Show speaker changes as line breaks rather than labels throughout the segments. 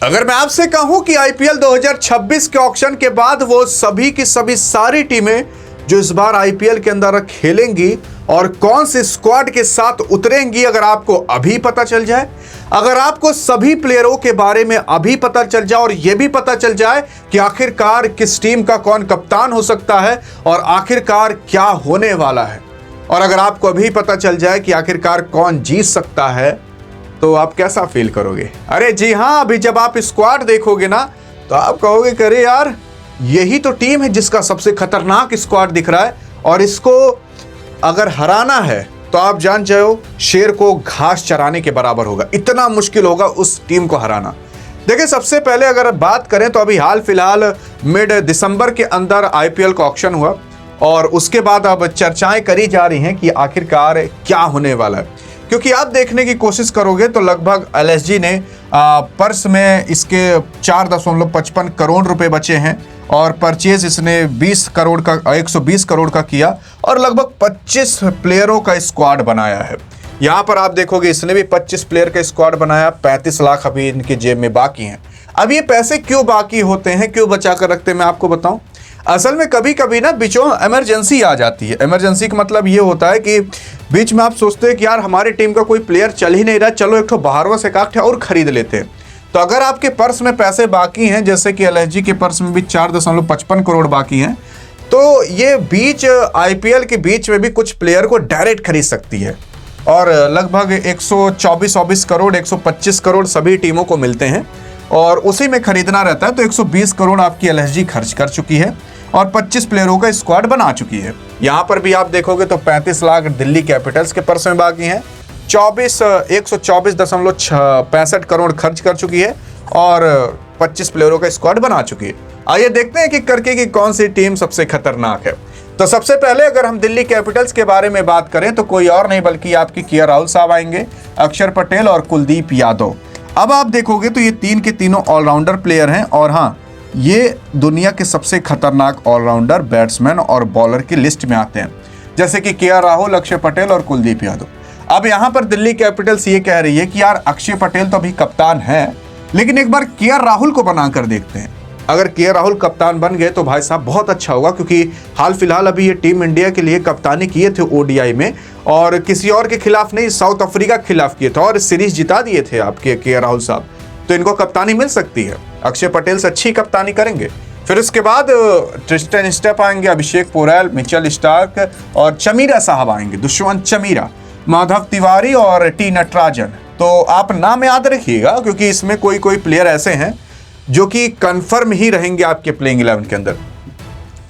अगर मैं आपसे कहूं कि आईपीएल 2026 के ऑक्शन के बाद वो सभी की सभी सारी टीमें जो इस बार आईपीएल के अंदर खेलेंगी और कौन से स्क्वाड के साथ उतरेंगी, अगर आपको अभी पता चल जाए, अगर आपको सभी प्लेयरों के बारे में अभी पता चल जाए और यह भी पता चल जाए कि आखिरकार किस टीम का कौन कप्तान हो सकता है और आखिरकार क्या होने वाला है, और अगर आपको अभी पता चल जाए कि आखिरकार कौन जीत सकता है, तो आप कैसा फील करोगे? अरे जी हाँ, अभी जब आप स्क्वाड देखोगे ना तो आप कहोगे कि अरे यार, यही तो टीम है जिसका सबसे खतरनाक स्क्वाड दिख रहा है और इसको अगर हराना है तो आप जान जाओ शेर को घास चराने के बराबर होगा, इतना मुश्किल होगा उस टीम को हराना। देखिए, सबसे पहले अगर बात करें तो अभी हाल फिलहाल मिड दिसंबर के अंदर आईपीएल का ऑक्शन हुआ और उसके बाद अब चर्चाएं करी जा रही हैं कि आखिरकार क्या होने वाला है, क्योंकि आप देखने की कोशिश करोगे तो लगभग एलएसजी ने पर्स में इसके 4.55 करोड़ रुपए बचे हैं और परचेज इसने 20 करोड़ का 120 करोड़ का किया और लगभग 25 प्लेयरों का स्क्वाड बनाया है। यहाँ पर आप देखोगे इसने भी 25 प्लेयर का स्क्वाड बनाया, 35 लाख अभी इनके जेब में बाकी हैं। अब ये पैसे क्यों बाकी होते हैं, क्यों बचा कर रखते हैं, मैं आपको बताऊं। असल में कभी कभी ना बीचों इमरजेंसी आ जाती है। इमरजेंसी का मतलब ये होता है कि बीच में आप सोचते हैं कि यार हमारी टीम का कोई प्लेयर चल ही नहीं रहा, चलो एक ठो बाहरवा से काट और खरीद लेते हैं। तो अगर आपके पर्स में पैसे बाकी हैं, जैसे कि एलएसजी के पर्स में भी 4.55 करोड़ बाकी हैं, तो ये बीच आईपीएल के बीच में भी कुछ प्लेयर को डायरेक्ट खरीद सकती है और लगभग 124 करोड़ 125 करोड़ सभी टीमों को मिलते हैं और उसी में खरीदना रहता है। तो 120 करोड़ आपकी एलएसजी खर्च कर चुकी है और 25 प्लेयरों का स्क्वाड बना चुकी है। यहाँ पर भी आप देखोगे तो 35 लाख दिल्ली कैपिटल्स के पर्स में बाकी हैं, 124.65 करोड़ खर्च कर चुकी है और 25 प्लेयरों का स्क्वाड बना चुकी है। आइए देखते हैं कि करके कि कौन सी टीम सबसे खतरनाक है। तो सबसे पहले अगर हम दिल्ली कैपिटल्स के बारे में बात करें तो कोई और नहीं बल्कि आपके केएल राहुल साहब आएंगे, अक्षर पटेल और कुलदीप यादव। अब आप देखोगे तो ये तीन के तीनों ऑलराउंडर प्लेयर हैं और हाँ, ये दुनिया के सबसे खतरनाक ऑलराउंडर बैट्समैन और बॉलर की लिस्ट में आते हैं, जैसे कि केएल राहुल, अक्षर पटेल और कुलदीप यादव। अब यहाँ पर दिल्ली कैपिटल्स ये कह रही है कि यार अक्षर पटेल तो अभी कप्तान है, लेकिन एक बार केएल राहुल को बनाकर देखते हैं। अगर केएल राहुल कप्तान बन गए तो भाई साहब बहुत अच्छा होगा, क्योंकि हाल फिलहाल अभी ये टीम इंडिया के लिए कप्तानी किए थे ओडीआई में और किसी और के खिलाफ नहीं, साउथ अफ्रीका के खिलाफ किए थे और सीरीज जिता दिए थे आपके केएल राहुल साहब। तो इनको कप्तानी मिल सकती है, अक्षर पटेल से अच्छी कप्तानी करेंगे। फिर उसके बाद ट्रिस्टन स्टेप आएंगे, अभिषेक पोरेल, मिचेल स्टार्क और चमीरा साहब आएंगे, दुष्यंत चमीरा, माधव तिवारी और टी नटराजन। तो आप नाम याद रखिएगा, क्योंकि इसमें कोई कोई प्लेयर ऐसे हैं जो कि कंफर्म ही रहेंगे आपके प्लेइंग 11 के अंदर।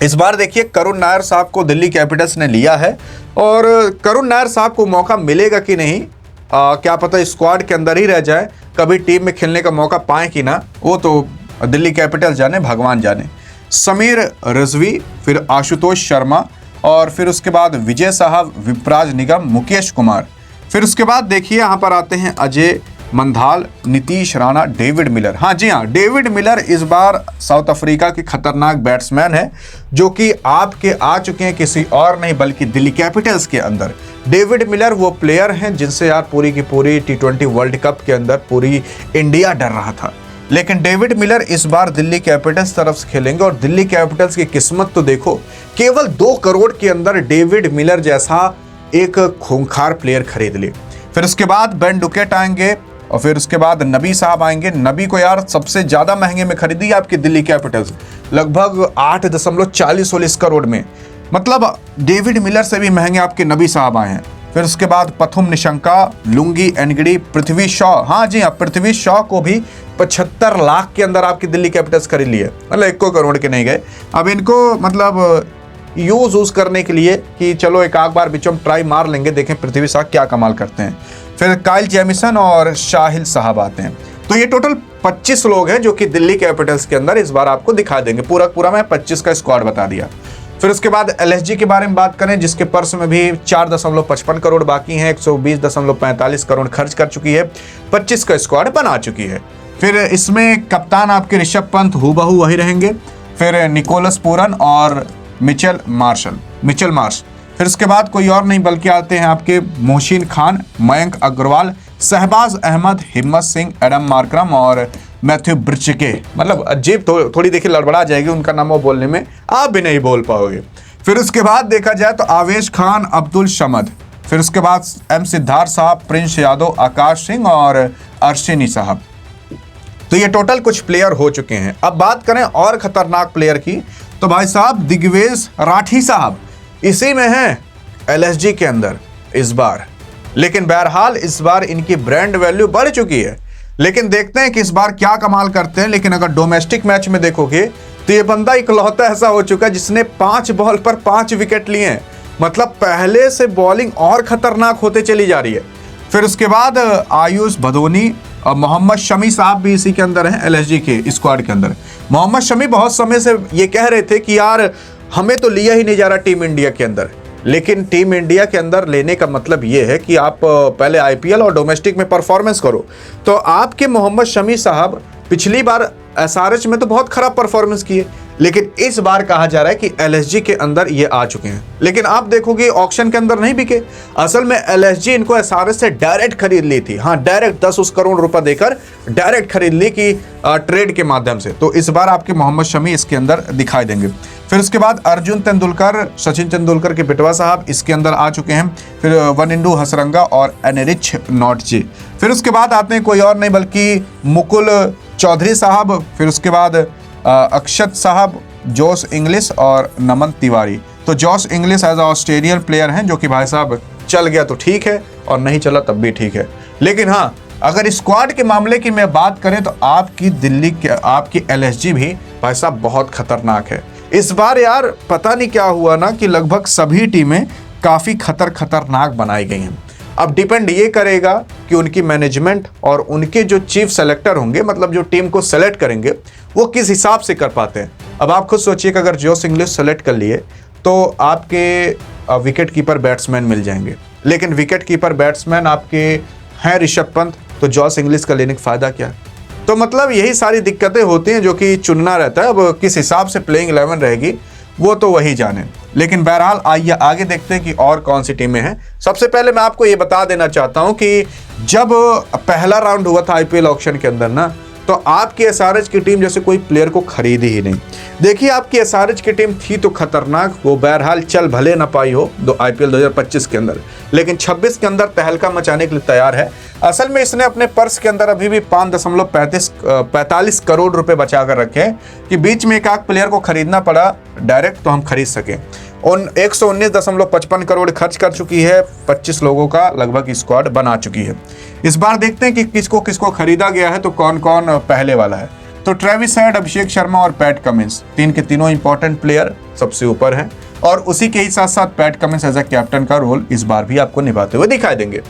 इस बार देखिए करुण नायर साहब को दिल्ली कैपिटल्स ने लिया है और करुण नायर साहब को मौका मिलेगा कि नहीं, क्या पता स्क्वाड के अंदर ही रह जाए, कभी टीम में खेलने का मौका पाए कि ना, वो तो दिल्ली कैपिटल्स जाने, भगवान जाने। समीर रिजवी, फिर आशुतोष शर्मा और फिर उसके बाद विजय साहब, विपराज निगम, मुकेश कुमार। फिर उसके बाद देखिए यहाँ पर आते हैं अजय मंधाल, नीतीश राणा, डेविड मिलर। हाँ जी हाँ, डेविड मिलर इस बार साउथ अफ्रीका के खतरनाक बैट्समैन है जो कि आपके आ चुके हैं किसी और नहीं बल्कि दिल्ली कैपिटल्स के अंदर। डेविड मिलर वो प्लेयर हैं जिनसे यार पूरी की पूरी T20 वर्ल्ड कप के अंदर पूरी इंडिया डर रहा था, लेकिन डेविड मिलर इस बार दिल्ली कैपिटल्स तरफ से खेलेंगे और दिल्ली कैपिटल्स की किस्मत तो देखो, केवल 2 करोड़ के अंदर डेविड मिलर जैसा एक खूंखार प्लेयर खरीद ले। फिर उसके बाद बेन डुकेट आएंगे और फिर उसके बाद नबी साहब आएंगे। नबी को यार सबसे ज्यादा महंगे में खरीदी आपकी दिल्ली कैपिटल्स, लगभग 8.40 करोड़ में, मतलब डेविड मिलर से भी महंगे आपके नबी साहब आए हैं। फिर उसके बाद पथुम निशंका, लुंगी एनगिडी, पृथ्वी शॉ। हाँ जी हाँ, पृथ्वी शॉ को भी 75 लाख के अंदर आपकी दिल्ली कैपिटल्स खरीद लिए, मतलब 1 करोड़ के नहीं गए। अब इनको मतलब यूज करने के लिए कि चलो एक आध बार बीचों में ट्राई मार लेंगे, देखें पृथ्वी शॉ क्या कमाल करते हैं। फिर काइल जेमिसन और शाहिल साहब आते हैं। तो ये टोटल 25 लोग हैं जो कि दिल्ली कैपिटल्स के अंदर इस बार आपको दिखा देंगे। पूरा मैं 25 का स्क्वाड बता दिया। फिर उसके बाद एलएसजी के बारे में बात करें, जिसके पर्स में भी 4.55 करोड़ बाकी हैं, 120.45 करोड़ खर्च कर चुकी है, 25 का स्क्वाड बना चुकी है। फिर इसमें कप्तान आपके ऋषभ पंत हूबहू वही रहेंगे, फिर निकोलस पूरन और मिचेल मार्श। फिर उसके बाद कोई और नहीं बल्कि आते हैं आपके मोहसिन खान, मयंक अग्रवाल, शहबाज अहमद, हिम्मत सिंह, एडम मार्करम और मैथ्यू ब्रिचके। मतलब अजीब थोड़ी देखिए लड़बड़ा जाएगी उनका नाम वो बोलने में, आप भी नहीं बोल पाओगे। फिर उसके बाद देखा जाए तो आवेश खान, अब्दुल शमद, फिर उसके बाद एम सिद्धार्थ साहब, प्रिंस यादव, आकाश सिंह और अर्शिनी साहब। तो ये टोटल कुछ प्लेयर हो चुके हैं। अब बात करें और खतरनाक प्लेयर की तो भाई साहब दिग्विजय राठी साहब इसी में हैं एलएसजी के अंदर इस बार। लेकिन बहरहाल इस बार इनकी ब्रांड वैल्यू बढ़ चुकी है। लेकिन देखते हैं कि इस बार क्या कमाल करते हैं। लेकिन अगर डोमेस्टिक मैच में देखोगे तो ये बंदा इकलौता ऐसा हो चुका है जिसने 5 बॉल पर 5 विकेट लिए हैं। मतलब पहले से बॉलिंग और खतरनाक होते चली जा रही है। फिर उसके बाद आयुष भदोनी और मोहम्मद शमी साहब भी इसी के अंदर हैं एलएसजी के स्क्वाड के अंदर। मोहम्मद शमी बहुत समय से ये कह रहे थे कि यार हमें तो लिया ही नहीं जा रहा टीम इंडिया के अंदर। लेकिन टीम इंडिया के अंदर लेने का मतलब ये है कि आप पहले आईपीएल और डोमेस्टिक में परफॉर्मेंस करो। तो आपके मोहम्मद शमी साहब पिछली बार एसआरएच में तो बहुत खराब परफॉर्मेंस किए, लेकिन इस बार कहा जा रहा है कि एलएसजी के अंदर ये आ चुके हैं। लेकिन आप देखोगे ऑक्शन के अंदर नहीं बिके। असल में एलएसजी इनको एसआरएच से डायरेक्ट खरीद ली थी। हाँ, डायरेक्ट 10 करोड़ रुपए देकर डायरेक्ट खरीद ली कि ट्रेड के माध्यम से। तो इस बार आपके मोहम्मद शमी इसके अंदर दिखाई देंगे। फिर उसके बाद अर्जुन तेंदुलकर, सचिन तेंदुलकर के बेटवा साहब इसके अंदर आ चुके हैं। फिर वनिंदु हसरंगा और एनरिच नॉटजी। फिर उसके बाद आते हैं कोई और नहीं बल्कि मुकुल चौधरी साहब। फिर उसके बाद अक्षत साहब, जोश इंग्लिश और नमन तिवारी। तो जोश इंग्लिश एज ऑस्ट्रेलियन प्लेयर हैं जो कि भाई साहब चल गया तो ठीक है और नहीं चला तब भी ठीक है। लेकिन हाँ, अगर स्क्वाड के मामले की मैं बात करें तो आपकी दिल्ली के आपकी एलएसजी भी भाई साहब बहुत खतरनाक है। इस बार यार पता नहीं क्या हुआ ना कि लगभग सभी टीमें काफ़ी खतरनाक बनाई गई हैं। अब डिपेंड ये करेगा कि उनकी मैनेजमेंट और उनके जो चीफ सेलेक्टर होंगे, मतलब जो टीम को सेलेक्ट करेंगे, वो किस हिसाब से कर पाते हैं। अब आप खुद सोचिए कि अगर जोश इंग्लिश सेलेक्ट कर लिए तो आपके विकेट कीपर बैट्समैन मिल जाएंगे। लेकिन विकेट कीपर बैट्समैन आपके हैं ऋषभ पंत, तो जोश इंग्लिश का लेने का फ़ायदा क्या। तो मतलब यही सारी दिक्कतें होती हैं जो कि चुनना रहता है। अब किस हिसाब से प्लेइंग 11 रहेगी वो तो वही जाने। लेकिन बहरहाल आइए आगे देखते हैं कि और कौन सी टीमें हैं। सबसे पहले मैं आपको ये बता देना चाहता हूं कि जब पहला राउंड हुआ था आईपीएल ऑक्शन के अंदर ना, तो आपकी एसआरएच की टीम जैसे कोई प्लेयर को खरीदी ही नहीं। देखिए आपकी एसआरएच की टीम थी तो खतरनाक, वो बहरहाल चल भले ना पाई हो आईपीएल 2025 के अंदर, लेकिन 26 के अंदर तहलका मचाने के लिए तैयार है। असल में इसने अपने पर्स के अंदर अभी भी 5.45 करोड़ रुपए बचा कर रखे हैं कि बीच में एक आध प्लेयर को खरीदना पड़ा डायरेक्ट तो हम खरीद सकें। और 119.55 करोड़ खर्च कर चुकी है, 25 लोगों का लगभग स्क्वाड बना चुकी है। इस बार देखते हैं कि किसको किसको खरीदा गया है, तो कौन कौन पहले वाला है। तो ट्रेविस हेड, अभिषेक शर्मा और पैट कमिंस, तीन के तीनों इंपॉर्टेंट प्लेयर सबसे ऊपर हैं। और उसी के ही साथ साथ Pat Cummins as a captain का रोल इस बार भी आपको निभाते हुए दिखाई देंगे।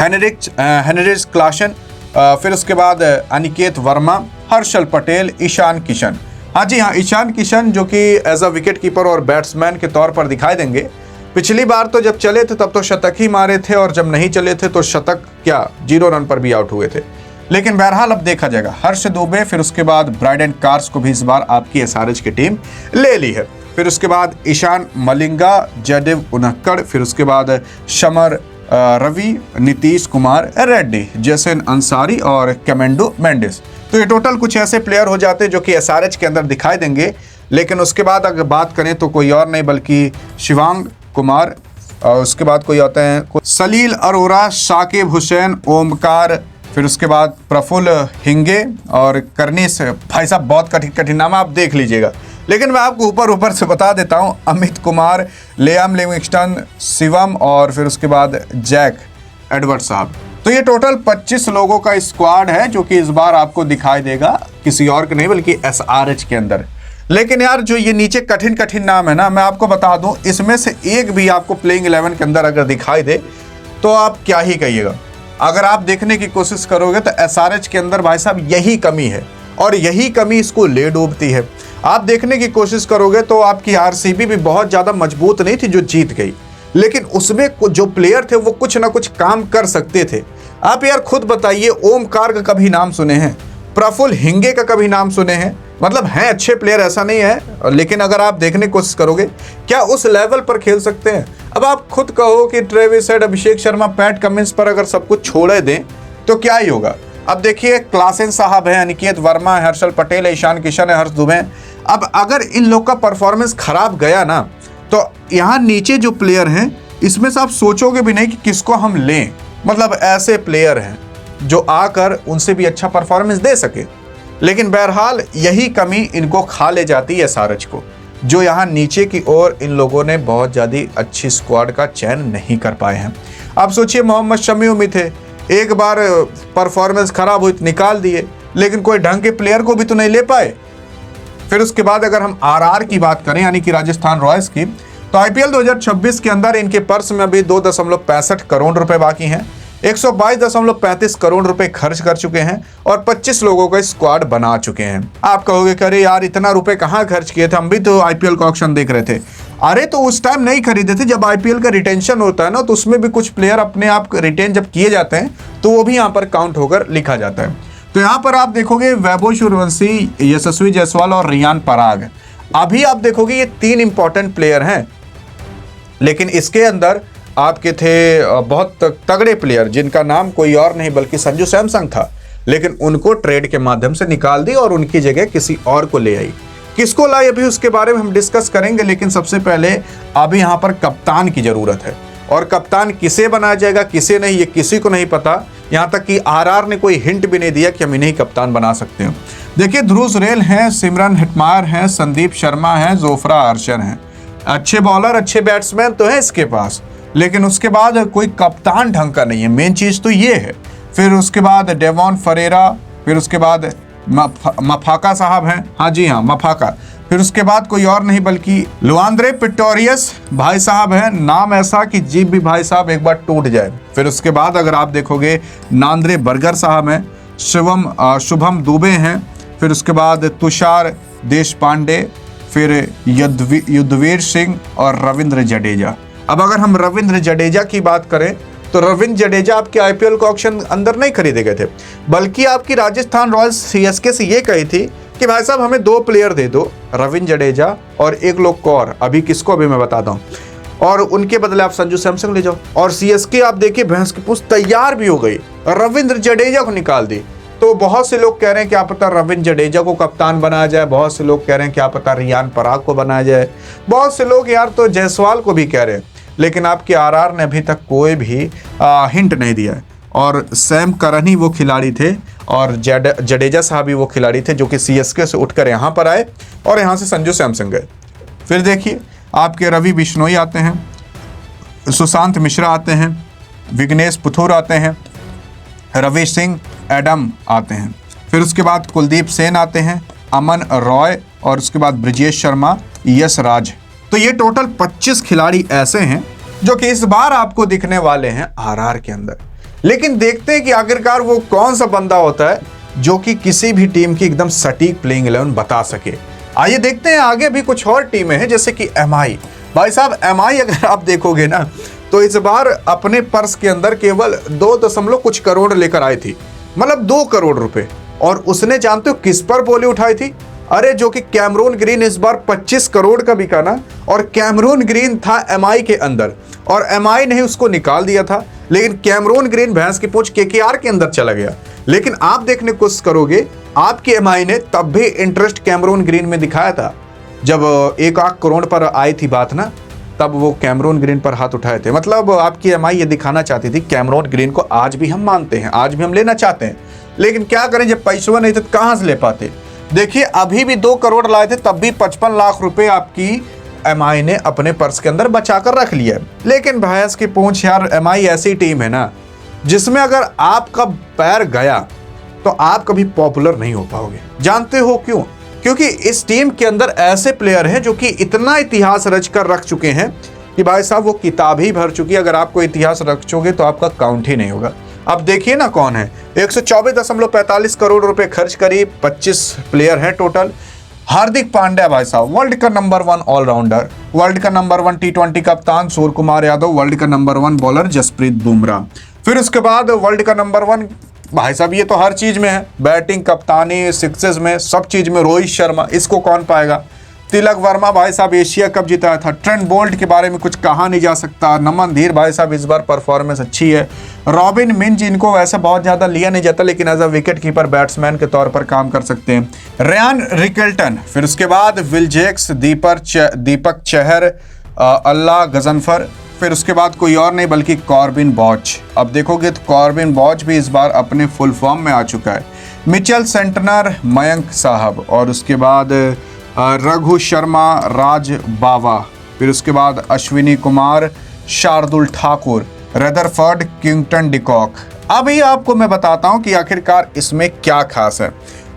हेनरिच क्लासन, फिर उसके बाद अनिकेत वर्मा, हर्षल पटेल, ईशान किशन। हाँ जी हाँ, ईशान किशन जो कि एज अ विकेट कीपर और बैट्समैन के तौर पर दिखाई देंगे। पिछली बार तो जब चले थे तब तो शतक ही मारे थे, और जब नहीं चले थे तो शतक क्या 0 रन पर भी आउट हुए थे। लेकिन बहरहाल अब देखा जाएगा। हर्ष दुबे, फिर उसके बाद ब्राइडन कार्स को भी इस बार आपकी एसआरएच की टीम ले ली है। फिर उसके बाद ईशान मलिंगा, जयदेव उनक्कड़, फिर उसके बाद शमर रवि, नीतीश कुमार रेड्डी, जैसन अंसारी और कैमेंडो मेंडिस। तो ये टोटल कुछ ऐसे प्लेयर हो जाते हैं जो कि एसआरएच के अंदर दिखाई देंगे। लेकिन उसके बाद अगर बात करें तो कोई और नहीं बल्कि शिवांग कुमार, और उसके बाद कोई आते हैं सलील अरोरा, साकिब हुसैन, ओमकार, फिर उसके बाद प्रफुल्ल हिंगे और कर्निस। भाई साहब बहुत कठिन नाम, आप देख लीजिएगा। लेकिन मैं आपको ऊपर से बता देता हूँ, अमित कुमार, लियाम लिविंगस्टन, शिवम और फिर उसके बाद जैक एडवर्ड साहब। तो ये टोटल 25 लोगों का स्क्वाड है जो कि इस बार आपको दिखाई देगा, किसी और के नहीं बल्कि एसआरएच के अंदर। लेकिन यार जो ये नीचे कठिन नाम है ना, मैं आपको बता दूं, इसमें से एक भी आपको प्लेइंग 11 के अंदर अगर दिखाई दे तो आप क्या ही कहिएगा। अगर आप देखने की कोशिश करोगे तो एसआरएच के अंदर भाई साहब यही कमी है, और यही कमी इसको ले डूबती है। आप देखने की कोशिश करोगे तो आपकी आरसीबी भी बहुत ज़्यादा मजबूत नहीं थी जो जीत गई, लेकिन उसमें जो प्लेयर थे वो कुछ ना कुछ काम कर सकते थे। आप यार खुद बताइए, ओमकार का कभी नाम सुने हैं? प्रफुल्ल हिंगे का कभी नाम सुने हैं? मतलब हैं अच्छे प्लेयर, ऐसा नहीं है, लेकिन अगर आप देखने की कोशिश करोगे क्या उस लेवल पर खेल सकते हैं? अब आप खुद कहो कि Travis head, Abhishek Sharma, PAT Cummins पर अगर सब कुछ छोड़े दें तो क्या ही होगा। अब देखिए क्लासेन साहब है, अनिकेत वर्मा है, हर्षल पटेल है, ईशान किशन है, हर्ष दुबे। अब अगर इन लोग का परफॉर्मेंस खराब गया ना तो यहाँ नीचे जो प्लेयर हैं इसमें से आप सोचोगे भी नहीं कि किसको हम लें। मतलब ऐसे प्लेयर हैं जो आकर उनसे भी अच्छा परफॉर्मेंस दे सके, लेकिन बहरहाल यही कमी इनको खा ले जाती है सारज को, जो यहाँ नीचे की ओर इन लोगों ने बहुत ज़्यादा अच्छी स्क्वाड का चयन नहीं कर पाए हैं। आप सोचिए मोहम्मद शमी उम्मीद थे, एक बार परफॉर्मेंस खराब हुई तो निकाल दिए, लेकिन कोई ढंग के प्लेयर को भी तो नहीं ले पाए। फिर उसके बाद अगर हम आरआर की बात करें यानी कि राजस्थान रॉयल्स की, तो आईपीएल 2026 के अंदर इनके पर्स में अभी 2.65 करोड़ रुपए बाकी हैं। 122.35 करोड़ रुपए खर्च कर चुके हैं और 25 लोगों का स्क्वाड बना चुके हैं। आप कहोगे कि अरे यार इतना रुपए कहाँ खर्च किए थे, हम भी तो आईपीएल का ऑक्शन देख रहे थे। अरे तो उस टाइम नहीं खरीदे थे जब आईपीएल का रिटेंशन होता है ना, तो उसमें भी कुछ प्लेयर अपने आप रिटेन जब किए जाते हैं तो वो भी यहाँ पर काउंट होकर लिखा जाता है। तो यहाँ पर आप देखोगे वैभव सूर्यवंशी, यशस्वी जायसवाल और रियान पराग, अभी आप देखोगे ये 3 इंपॉर्टेंट प्लेयर हैं, लेकिन इसके अंदर आपके थे बहुत तगड़े प्लेयर जिनका नाम कोई और नहीं बल्कि संजू सैमसंग था, लेकिन उनको ट्रेड के माध्यम से निकाल दी और उनकी जगह किसी और को ले आई। किसको लाई अभी उसके बारे में हम डिस्कस करेंगे, लेकिन सबसे पहले अभी यहाँ पर कप्तान की जरूरत है, और कप्तान किसे बनाया जाएगा किसे नहीं ये किसी को नहीं पता। यहाँ तक कि आरआर ने कोई हिंट भी नहीं दिया कि हम इन्हें कप्तान बना सकते हैं। देखिए ध्रुव जुरैल हैं, सिमरन हेटमायर हैं, संदीप शर्मा हैं, जोफ्रा आर्चर हैं, अच्छे बॉलर अच्छे बैट्समैन तो है इसके पास, लेकिन उसके बाद कोई कप्तान ढंग का नहीं है, मेन चीज़ तो ये है। फिर उसके बाद डेवॉन फरेरा, फिर उसके बाद मफाका साहब हैं, हाँ जी हाँ मफाका, फिर उसके बाद कोई और नहीं बल्कि लुआंद्रे पिटोरियस भाई साहब हैं, नाम ऐसा कि जीभ भी भाई साहब एक बार टूट जाए। फिर उसके बाद अगर आप देखोगे नांद्रे बर्गर साहब हैं, शुभम दुबे हैं, फिर उसके बाद तुषार देशपांडे, फिर युद्धवीर सिंह और रविंद्र जडेजा। अब अगर हम रविंद्र जडेजा की बात करें तो रविंद्र जडेजा आपके आईपीएल का ऑक्शन अंदर नहीं खरीदे गए थे, बल्कि आपकी राजस्थान रॉयल्स सीएसके से ये कही थी कि भाई साहब हमें 2 प्लेयर दे दो, रविंद्र जडेजा और एक लोग को और, अभी किसको अभी मैं बताता हूँ, और उनके बदले आप संजू सैमसंग ले जाओ। और सीएसके आप देखिए भैंस की पूंछ तैयार भी हो गई, रविंद्र जडेजा को निकाल दी। तो बहुत से लोग कह रहे हैं क्या पता रविंद्र जडेजा को कप्तान बनाया जाए, बहुत से लोग कह रहे हैं क्या पता रियान पराग को बनाया जाए, बहुत से लोग यार तो जायसवाल को भी कह रहे हैं, लेकिन आपके आरआर ने अभी तक कोई भी हिंट नहीं दिया है। और सैम करन ही वो खिलाड़ी थे और जडेजा साहब भी वो खिलाड़ी थे जो कि सीएसके से उठकर यहाँ पर आए और यहाँ से संजू सैमसंग गए। फिर देखिए आपके रवि बिश्नोई आते हैं, सुशांत मिश्रा आते हैं, विघ्नेश पुथुर आते हैं, रवि सिंह एडम आते हैं, फिर उसके बाद कुलदीप सेन आते हैं, अमन रॉय और उसके बाद ब्रिजेश शर्मा, यश राज। तो ये टोटल 25 खिलाड़ी ऐसे हैं जो कि इस बार आपको दिखने वाले हैं आरआर के अंदर। लेकिन देखते हैं कि आखिरकार वो कौन सा बंदा होता है जो कि किसी भी टीम की एकदम सटीक प्लेइंग 11 बता सके। आइए देखते हैं, आगे भी कुछ और टीमें हैं जैसे कि एमआई। भाई साहब एमआई अगर आप देखोगे ना तो इस बार अपने पर्स के अंदर केवल 2 कुछ करोड़ लेकर आई थी, मतलब 2 करोड़ रुपए। और उसने जानते हो किस पर बोली उठाई थी? अरे जो कि कैमरून ग्रीन इस बार 25 करोड़ का बिका ना, और कैमरून ग्रीन था एमआई के अंदर और एमआई ने उसको निकाल दिया था, लेकिन कैमरून ग्रीन भैंस की पूंछ केकेआर के अंदर चला गया। लेकिन आप देखने की कोशिश करोगे आपकी एमआई ने तब भी इंटरेस्ट कैमरून ग्रीन में दिखाया था, जब 1 करोड़ पर आई थी बात ना, तब वो कैमरून ग्रीन पर हाथ उठाए थे। मतलब आपकी एमआई ये दिखाना चाहती थी कैमरून ग्रीन को आज भी हम मानते हैं, आज भी हम लेना चाहते हैं, लेकिन क्या करें जब पैसों नहीं थे तो कहाँ से ले पाते। देखिए अभी भी 2 करोड़ लाए थे तब भी 55 लाख रुपए आपकी एमआई ने अपने पर्स के अंदर बचा कर रख लिया। लेकिन भैंस की पूंछ यार, एमआई ऐसी टीम है ना जिसमें अगर आपका पैर गया तो आप कभी पॉपुलर नहीं हो पाओगे। जानते हो क्यों? क्योंकि इस टीम के अंदर ऐसे प्लेयर हैं जो कि इतना इतिहास रच कर रख चुके हैं कि भाई साहब वो किताब ही भर चुकी है। अगर आपको इतिहास रखोगे तो आपका काउंट ही नहीं होगा। अब देखिए ना कौन है, 124.45 करोड़ रुपए खर्च करी, 25 प्लेयर हैं टोटल। हार्दिक पांड्या भाई साहब वर्ल्ड का नंबर 1 ऑलराउंडर, वर्ल्ड का नंबर 1 T20 कप्तान सूर्य कुमार यादव, वर्ल्ड का नंबर 1 बॉलर जसप्रीत बुमराह, फिर उसके बाद वर्ल्ड का नंबर 1 भाई साहब ये तो हर चीज में है, बैटिंग, कप्तानी, सिक्सेस में, सब चीज में। रोहित शर्मा, इसको कौन पाएगा। तिलक वर्मा भाई साहब एशिया कप जिताया था। ट्रेंट बोल्ट के बारे में कुछ कहा नहीं जा सकता। नमन धीर भाई साहब इस बार परफॉर्मेंस अच्छी है। रॉबिन मिंज, इनको वैसे बहुत ज़्यादा लिया नहीं जाता, लेकिन as a wicket keeper batsman के तौर पर काम कर सकते हैं। रयान रिकल्टन, फिर उसके बाद विल जैक्स, दीपक चहर, अल्लाह गजनफर, फिर उसके बाद कोई और नहीं बल्कि कॉर्बिन बॉच। अब देखोगे तो कॉर्बिन बॉच भी इस बार अपने फुल फॉर्म में आ चुका है। मिचेल सेंटनर, मयंक साहब, और उसके बाद रघु शर्मा, राज बावा, फिर उसके बाद Ashwini Kumar, Shardul Thakur, Rutherford, Quinton de Kock. अभी आपको मैं बताता हूं कि आखिरकार इसमें क्या खास है।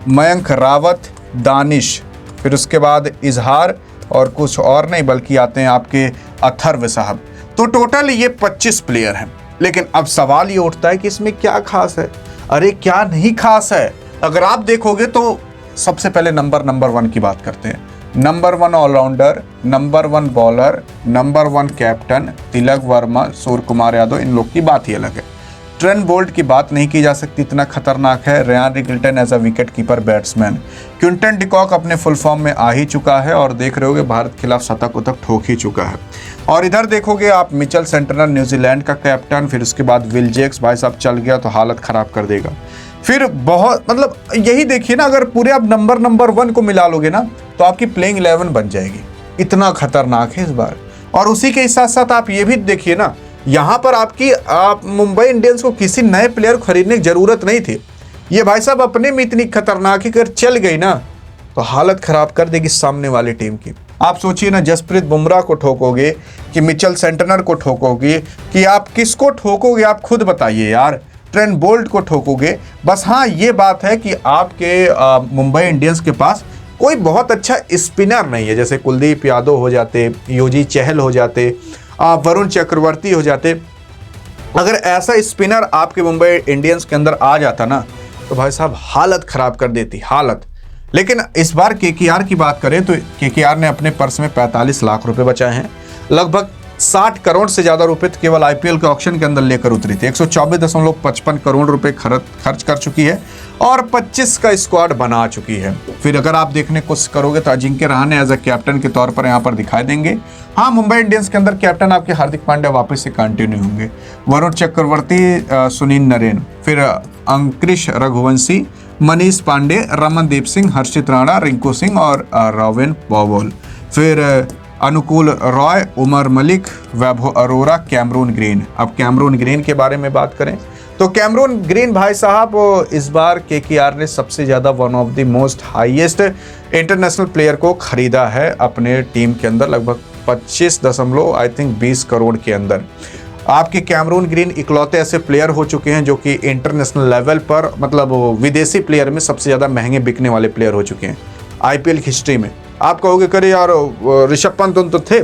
मयंक रावत, दानिश, फिर उसके बाद इजहार, और कुछ और नहीं बल्कि आते हैं आपके अथर्व साहब। तो टोटल ये 25 प्लेयर हैं। लेकिन अब सवाल ये उठता है कि इसमें क्या खास है। अरे क्या नहीं खास है। अगर आप देखोगे तो सबसे पहले नंबर 1 की बात करते हैं। Number 1 allrounder, number 1 bowler, number 1 captain Tilak Varma, Surya Kumar Yadav, इन लोग की बात ही अलग है। ट्रेंट बोल्ट की बात नहीं की जा सकती, इतना खतरनाक है। Ryan Rickelton as a wicket keeper batsman. Quinton de Kock अपने फुल फॉर्म में आ ही चुका है और देख रहे होगे भारत के खिलाफ शतक उतक ठोक ही चुका है। और इधर देखोगे आप मिचेल सेंटनर, न्यूजीलैंड का कैप्टन, फिर उसके बाद विल जैक्स भाई साहब चल गया तो हालत खराब कर देगा। फिर बहुत मतलब यही देखिए ना, अगर पूरे आप नंबर 1 को मिला लोगे ना तो आपकी प्लेइंग 11 बन जाएगी। इतना खतरनाक है इस बार। और उसी के साथ साथ आप ये भी देखिए ना, यहाँ पर आप मुंबई इंडियंस को किसी नए प्लेयर को खरीदने की जरूरत नहीं थी। ये भाई साहब अपने में इतनी खतरनाक ही कर चल गई ना तो हालत खराब कर देगी सामने वाली टीम की। आप सोचिए ना, जसप्रीत बुमराह को ठोकोगे कि मिचेल सेंटनर को ठोकोगे कि आप किसको ठोकोगे, आप खुद बताइए यार। ट्रेंट बोल्ट को ठोकोगे। बस हाँ ये बात है कि आपके मुंबई इंडियंस के पास कोई बहुत अच्छा स्पिनर नहीं है। जैसे कुलदीप यादव हो जाते, युजी चहल हो जाते, वरुण चक्रवर्ती हो जाते। अगर ऐसा स्पिनर आपके मुंबई इंडियंस के अंदर आ जाता ना तो भाई साहब हालत खराब कर देती, हालत। लेकिन इस बार केकेआर की बात करें तो केकेआर ने अपने पर्स में 45 लाख रुपए बचाए हैं। लगभग 60 करोड़ से ज्यादा रुपए तो केवल आईपीएल के ऑक्शन के अंदर लेकर उतरी थी। 124.55 करोड़ रुपए खर्च कर चुकी है और 25 का स्क्वाड बना चुकी है। फिर अगर आप देखने कोशिश करोगे तो Ajinkya Rahane as a captain के तौर पर यहाँ पर दिखाई देंगे। हाँ, मुंबई इंडियंस के अंदर कैप्टन आपके हार्दिक पांड्या वापस से कंटिन्यू होंगे। वरुण चक्रवर्ती, सुनील नरेन, फिर अंकुरिश रघुवंशी, मनीष पांडे, रमनदीप सिंह, हर्षित राणा, रिंकू सिंह और रॉबिन बॉबोल। फिर अनुकूल रॉय, उमर मलिक, वैभव अरोरा, कैमरून ग्रीन। अब कैमरून ग्रीन के बारे में बात करें तो कैमरून ग्रीन भाई साहब इस बार केकेआर ने सबसे ज़्यादा one of the most highest international player को खरीदा है अपने टीम के अंदर। लगभग 25.20 करोड़ के अंदर आपके कैमरून ग्रीन इकलौते ऐसे प्लेयर हो चुके हैं जो कि इंटरनेशनल लेवल पर मतलब विदेशी प्लेयर में सबसे ज़्यादा महंगे बिकने वाले प्लेयर हो चुके हैं आईपीएल की हिस्ट्री में। आप कहोगे करे यार ऋषभ पंत तो थे,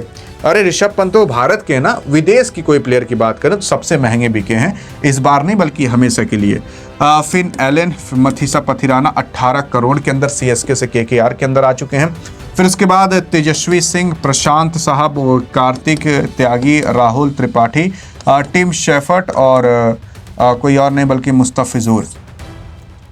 अरे ऋषभ पंत तो भारत के ना, विदेश की कोई प्लेयर की बात करें तो सबसे महंगे बिके हैं इस बार नहीं बल्कि हमेशा के लिए। फिन एलन, मथीसा पथिराना 18 करोड़ के अंदर सीएसके से केकेआर के अंदर आ चुके हैं। फिर उसके बाद तेजस्वी सिंह, प्रशांत साहब, कार्तिक त्यागी, राहुल त्रिपाठी, टिम शेफर्ट और कोई और नहीं बल्कि मुस्तफिजुर।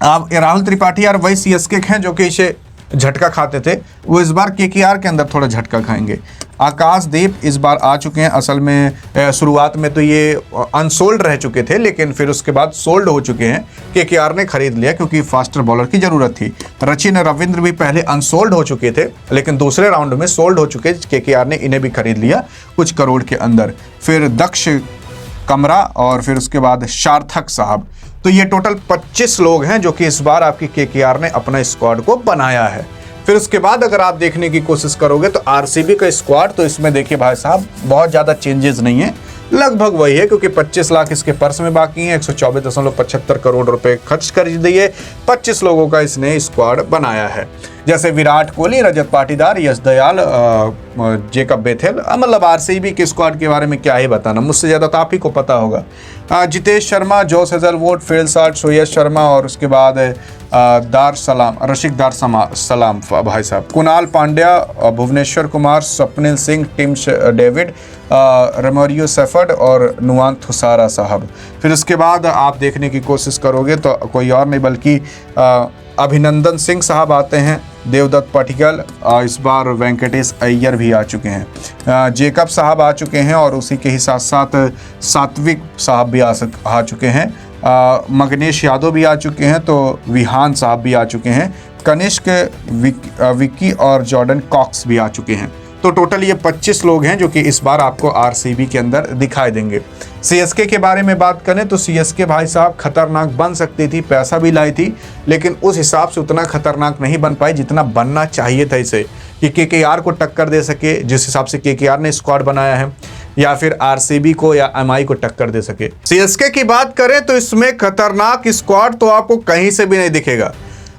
राहुल त्रिपाठी यार वही सीएसके हैं जो कि इसे झटका खाते थे, वो इस बार केकेआर के अंदर थोड़ा झटका खाएंगे। आकाशदीप इस बार आ चुके हैं। असल में शुरुआत में तो ये अनसोल्ड रह चुके थे लेकिन फिर उसके बाद सोल्ड हो चुके हैं। केकेआर ने खरीद लिया क्योंकि फास्टर बॉलर की जरूरत थी। रचिन रविंद्र भी पहले अनसोल्ड हो चुके थे लेकिन दूसरे राउंड में सोल्ड हो चुके, केकेआर ने इन्हें भी खरीद लिया कुछ करोड़ के अंदर। फिर दक्ष कमरा और फिर उसके बाद सार्थक साहब। तो ये टोटल 25 लोग हैं जो कि इस बार आपकी केकेआर ने अपना स्क्वाड को बनाया है। फिर उसके बाद अगर आप देखने की कोशिश करोगे तो आरसीबी का स्क्वाड तो इसमें देखिए भाई साहब बहुत ज़्यादा चेंजेस नहीं है, लगभग वही है क्योंकि 25 लाख इसके पर्स में बाकी हैं। 124.75 करोड़ रुपए खर्च कर दिए, 25 लोगों का इसने स्क्वाड बनाया है। जैसे विराट कोहली, रजत पाटीदार, यश दयाल, जेकब बेथेल। मतलब आरसीबी के स्क्वाड के बारे में क्या ही बताना, मुझसे ज़्यादा तो आप ही को पता होगा। Jitesh Sharma, Josh Hazlewood, Phil Salt, Suyash Sharma और उसके बाद दार सलाम, रशिक दार सलाम भाई साहब, Krunal Pandya, Bhuvneshwar Kumar, Swapnil Singh, Tim David, Romario Shepherd और नुआन थुसारा साहब। फिर उसके बाद आप देखने की कोशिश करोगे तो कोई और नहीं बल्कि अभिनंदन सिंह साहब आते हैं, देवदत्त पटिकल, इस बार वेंकटेश अय्यर भी आ चुके हैं, जेकब साहब आ चुके हैं और उसी के ही साथ साथ सात्विक साहब भी आ चुके हैं, मगनेश यादव भी आ चुके हैं, तो विहान साहब भी आ चुके हैं, कनिष्क, विक्की और जॉर्डन कॉक्स भी आ चुके हैं। तो टोटल ये 25 लोग हैं जो कि इस बार आपको आरसीबी के अंदर दिखाई देंगे। सीएसके के बारे में बात करें तो सीएसके भाई साहब खतरनाक बन सकती थी, पैसा भी लाई थी, लेकिन उस हिसाब से उतना खतरनाक नहीं बन पाई जितना बनना चाहिए था इसे, कि केकेआर को टक्कर दे सके जिस हिसाब से केकेआर ने स्क्वाड बनाया है, या फिर आरसीबी को या एमआई को टक्कर दे सके। सीएसके की बात करें तो इसमें खतरनाक स्क्वाड तो आपको कहीं से भी नहीं दिखेगा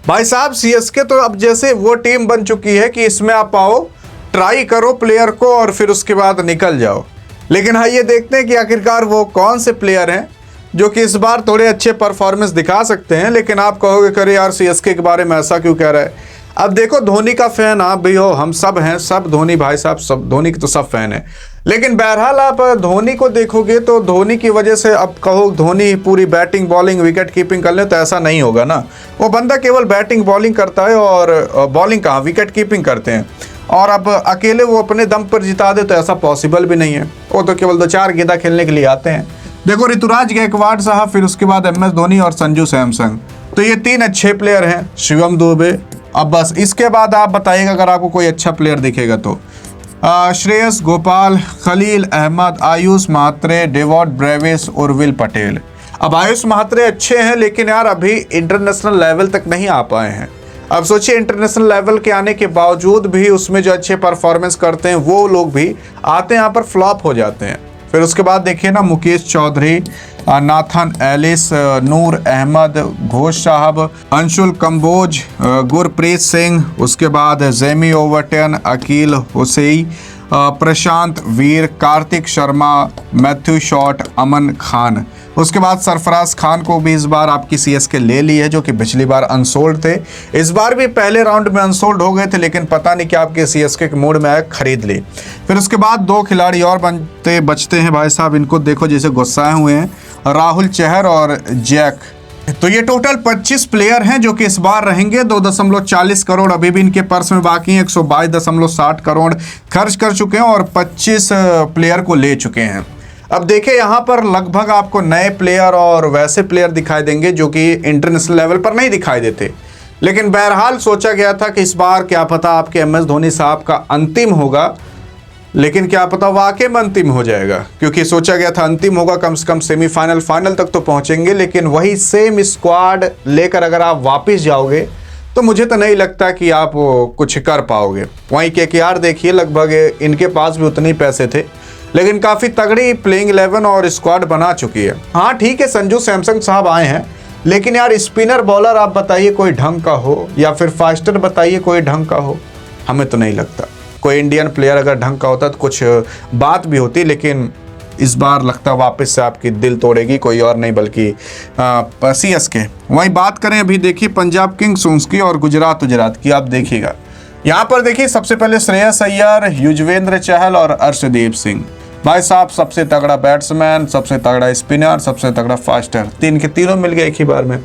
भाई साहब। सीएसके तो अब जैसे वो टीम बन चुकी है कि इसमें आप आओ, ट्राई करो प्लेयर को और फिर उसके बाद निकल जाओ। लेकिन हाँ, ये देखते हैं कि आखिरकार वो कौन से प्लेयर हैं जो कि इस बार थोड़े अच्छे परफॉर्मेंस दिखा सकते हैं। लेकिन आप कहोगे करे यार सीएसके के बारे में ऐसा क्यों कह रहा है। अब देखो, धोनी का फैन आप भी हो, हम सब हैं, सब धोनी भाई साहब, सब धोनी के तो सब फैन हैं। लेकिन बहरहाल आप धोनी को देखोगे तो धोनी की वजह से अब कहो धोनी पूरी बैटिंग बॉलिंग विकेट कीपिंग कर ले तो ऐसा नहीं होगा ना। वो बंदा केवल बैटिंग बॉलिंग करता है और बॉलिंग कहाँ, विकेट कीपिंग करते हैं। और अब अकेले वो अपने दम पर जिता दे तो ऐसा पॉसिबल भी नहीं है। वो तो केवल 2-4 गेंदा खेलने के लिए आते हैं। देखो, ऋतुराज गायकवाड़ साहब, फिर उसके बाद एमएस धोनी और संजू सैमसन, तो ये 3 अच्छे प्लेयर हैं। शिवम दुबे, अब बस इसके बाद आप बताइएगा अगर आपको कोई अच्छा प्लेयर दिखेगा तो श्रेयस गोपाल, खलील अहमद, आयुष म्हात्रे, डेवॉड ब्रेविस, उर्विल पटेल। अब आयुष म्हात्रे अच्छे हैं लेकिन यार अभी इंटरनेशनल लेवल तक नहीं आ पाए हैं। अब सोचिए, इंटरनेशनल लेवल के आने के बावजूद भी उसमें जो अच्छे परफॉर्मेंस करते हैं वो लोग भी आते हैं यहाँ पर फ्लॉप हो जाते हैं। फिर उसके बाद देखिए ना, मुकेश चौधरी, नाथन एलिस, नूर अहमद, घोष साहब, अंशुल कंबोज, गुरप्रीत सिंह, उसके बाद जेमी ओवरटन, अकील हुसैन, प्रशांत वीर, कार्तिक शर्मा, मैथ्यू शॉट, अमन खान। उसके बाद सरफराज खान को भी इस बार आपकी सीएसके ले ली है, जो कि पिछली बार अनसोल्ड थे। इस बार भी पहले राउंड में अनसोल्ड हो गए थे, लेकिन पता नहीं क्या आपके सीएसके के मूड में आया, खरीद ली। फिर उसके बाद 2 खिलाड़ी और बचते हैं भाई साहब, इनको देखो जैसे गुस्साए हुए हैं, राहुल चहर और जैक। तो ये टोटल 25 प्लेयर हैं जो कि इस बार रहेंगे। 2.40 करोड़ अभी भी इनके पर्स में बाकी हैं। 122.60 करोड़ खर्च कर चुके हैं और 25 प्लेयर को ले चुके हैं। अब देखिए, यहाँ पर लगभग आपको नए प्लेयर और वैसे प्लेयर दिखाई देंगे जो कि इंटरनेशनल लेवल पर नहीं दिखाई देते। लेकिन बहरहाल सोचा गया था कि इस बार क्या पता आपके एमएस धोनी साहब का अंतिम होगा, लेकिन क्या पता वाकई में अंतिम हो जाएगा, क्योंकि सोचा गया था अंतिम होगा, कम से कम सेमीफाइनल फाइनल तक तो पहुंचेंगे। लेकिन वही सेम स्क्वाड लेकर अगर आप वापस जाओगे तो मुझे तो नहीं लगता कि आप कुछ कर पाओगे। वहीं केकेआर देखिए, लगभग इनके पास भी उतने ही पैसे थे, लेकिन काफ़ी तगड़ी प्लेइंग 11 और स्क्वाड बना चुकी है। हाँ ठीक है, संजू सैमसन साहब आए हैं, लेकिन यार स्पिनर बॉलर आप बताइए कोई ढंग का हो, या फिर फास्टर बताइए कोई ढंग का हो, हमें तो नहीं लगता। कोई इंडियन प्लेयर अगर ढंग का होता तो कुछ बात भी होती, लेकिन इस बार लगता वापस से आपकी दिल तोड़ेगी कोई और नहीं बल्कि सीएसके। वहीं बात करें अभी देखिए पंजाब किंग्स की और गुजरात की, आप देखिएगा यहाँ पर देखिए सबसे पहले श्रेयस अय्यर, युजवेंद्र चहल और अर्शदीप सिंह। भाई साहब सबसे तगड़ा बैट्समैन, सबसे तगड़ा स्पिनर, सबसे तगड़ा फास्टर, 3 के तीनों मिल गए एक ही बार में।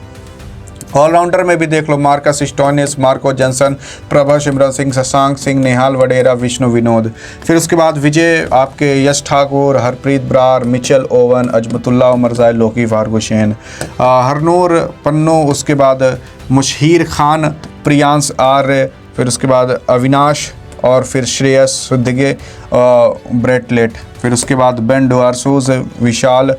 ऑलराउंडर में भी देख लो, Marcus Stoinis, Marco Jansen, Prabhsimran Singh, Shashank Singh, Nehal Wadhera, Vishnu Vinod. फिर उसके बाद विजय आपके Yash Thakur, Harpreet Brar, Mitchell Owen, Azmatullah Omarzai, Lockie Ferguson, Harnoor Pannu, उसके बाद मुशहीर खान, प्रियांश आर्य, फिर उसके बाद अविनाश, और फिर श्रेयस सुद्धिगे, ब्रेटलेट, फिर उसके बाद बेन डुआर्सूज, विशाल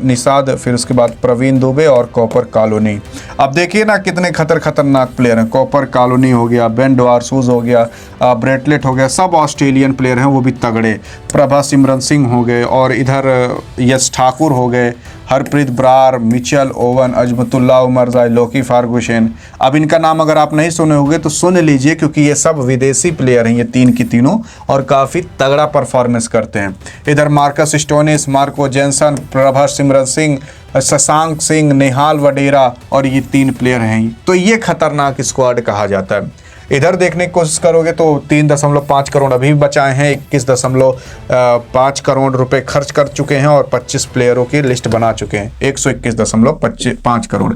निषाद, फिर उसके बाद प्रवीण दुबे और कॉपर कॉलोनी। अब देखिए ना कितने खतरनाक प्लेयर हैं। कॉपर कॉलोनी हो गया, बेन डुआर्सूज हो गया, ब्रेटलेट हो गया, सब ऑस्ट्रेलियन प्लेयर हैं, वो भी तगड़े। प्रभा सिमरन सिंह हो गए, और इधर यश ठाकुर हो गए, हरप्रीत बरार, मिचेल ओवन, अजमतुल्ला उमरजाई, लोकी फर्गुसन। अब इनका नाम अगर आप नहीं सुने होंगे तो सुन लीजिए, क्योंकि ये सब विदेशी प्लेयर हैं, ये तीन की तीनों, और काफ़ी तगड़ा परफॉर्मेंस करते हैं। इधर Marcus Stoinis, Marco Jansen, Prabhsimran Singh, Shashank Singh, Nehal Wadhera, और ये 3 प्लेयर हैं। तो ये खतरनाक स्क्वाड कहा जाता है। इधर देखने की कोशिश करोगे तो 3.5 करोड़ अभी भी बचाए हैं, 21.5 करोड़ रुपए खर्च कर चुके हैं और 25 प्लेयरों की लिस्ट बना चुके हैं, 121.5 करोड़।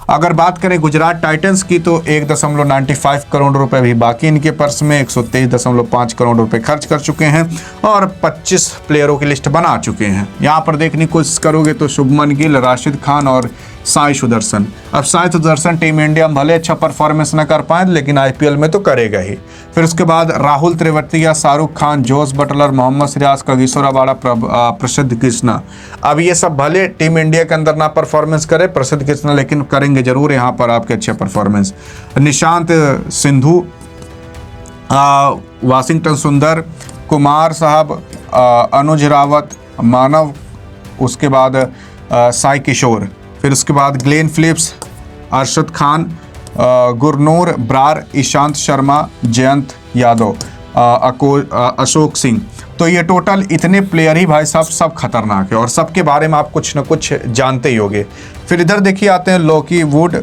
अगर बात करें गुजरात टाइटंस की तो 1.95 करोड़ रुपए भी बाकी इनके पर्स में, 123.5 करोड़ रुपए खर्च कर चुके हैं और 25 प्लेयरों की लिस्ट बना चुके हैं। यहाँ पर देखने की कोशिश करोगे तो शुभमन गिल, राशिद खान और साई सुदर्शन। अब साई सुदर्शन टीम इंडिया में भले अच्छा परफॉर्मेंस न कर पाए, लेकिन आईपीएल में तो करेगा ही। फिर उसके बाद राहुल त्रिवतिया, Shahrukh Khan, Jos Buttler, Mohammed Siraj, Kagiso Rabada, Prasidh Krishna. अब ये सब भले टीम इंडिया के अंदर ना परफॉर्मेंस करे प्रसिद्ध कृष्णा, लेकिन करेंगे जरूर यहाँ पर आपके अच्छे परफॉर्मेंस। निशांत सिंधु, वाशिंगटन सुंदर, कुमार साहब, अनुज रावत, मानव, उसके बाद साई किशोर, फिर उसके बाद ग्लेन फिलिप्स, अरशद खान, गुरनूर ब्रार, ईशांत शर्मा, जयंत यादव, अशोक सिंह। तो ये टोटल इतने प्लेयर ही भाई साहब सब खतरनाक है और सबके बारे में आप कुछ न कुछ जानते ही होंगे। फिर इधर देखिए आते हैं लोकी वुड,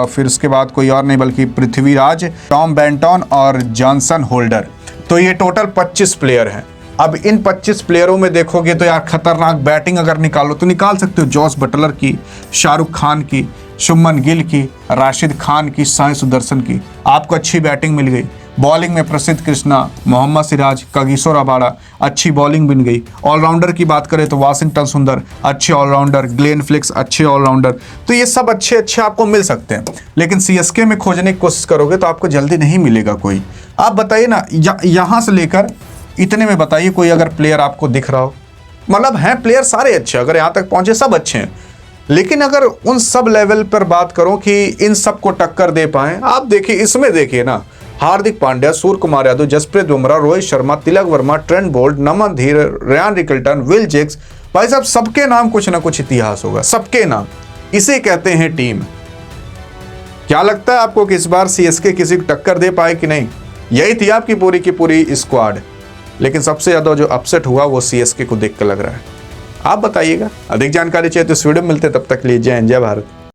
फिर उसके बाद कोई और नहीं बल्कि पृथ्वीराज, टॉम बेंटन और जॉनसन होल्डर। तो ये टोटल 25 प्लेयर हैं। अब इन 25 प्लेयरों में देखोगे तो यार खतरनाक बैटिंग अगर निकालो तो निकाल सकते हो जोस बटलर की, शाहरुख खान की, शुभमन गिल की, राशिद खान की, साई सुदर्शन की। आपको अच्छी बैटिंग मिल गई। बॉलिंग में प्रसिद्ध कृष्णा, मोहम्मद सिराज, कगिसो रबाड़ा, अच्छी बॉलिंग बन गई। ऑलराउंडर की बात करें तो वाशिंगटन सुंदर अच्छे ऑलराउंडर, ग्लेन फिलिप्स अच्छे ऑलराउंडर। तो ये सब अच्छे अच्छे आपको मिल सकते हैं, लेकिन सीएसके में खोजने की कोशिश करोगे तो आपको जल्दी नहीं मिलेगा कोई। आप बताइए ना, यहाँ से लेकर इतने में बताइए कोई अगर प्लेयर आपको दिख रहा हो। मतलब हैं प्लेयर सारे अच्छे, अगर यहाँ तक पहुंचे सब अच्छे हैं, लेकिन अगर उन सब लेवल पर बात करो कि इन सब को टक्कर दे पाए, आप देखिए इसमें देखिए ना, हार्दिक पांड्या, सूर्य कुमार यादव, जसप्रीत बुमराह, रोहित शर्मा, तिलक वर्मा, ट्रेंट बोल्ट, नमन धीर, रेयान रिकल्टन, विल जैक्स। भाई साहब सबके नाम कुछ ना कुछ इतिहास होगा, सबके नाम। इसे कहते हैं टीम। क्या लगता है आपको कि इस बार सीएसके किसी को टक्कर दे पाए कि नहीं? यही थी आपकी पूरी की पूरी स्क्वाड, लेकिन सबसे ज्यादा जो अपसेट हुआ वो सीएसके को देख कर लग रहा है। आप बताइएगा। अधिक जानकारी चाहिए तो इस वीडियो में मिलते हैं, तब तक के लिए जय हिंद, जय भारत।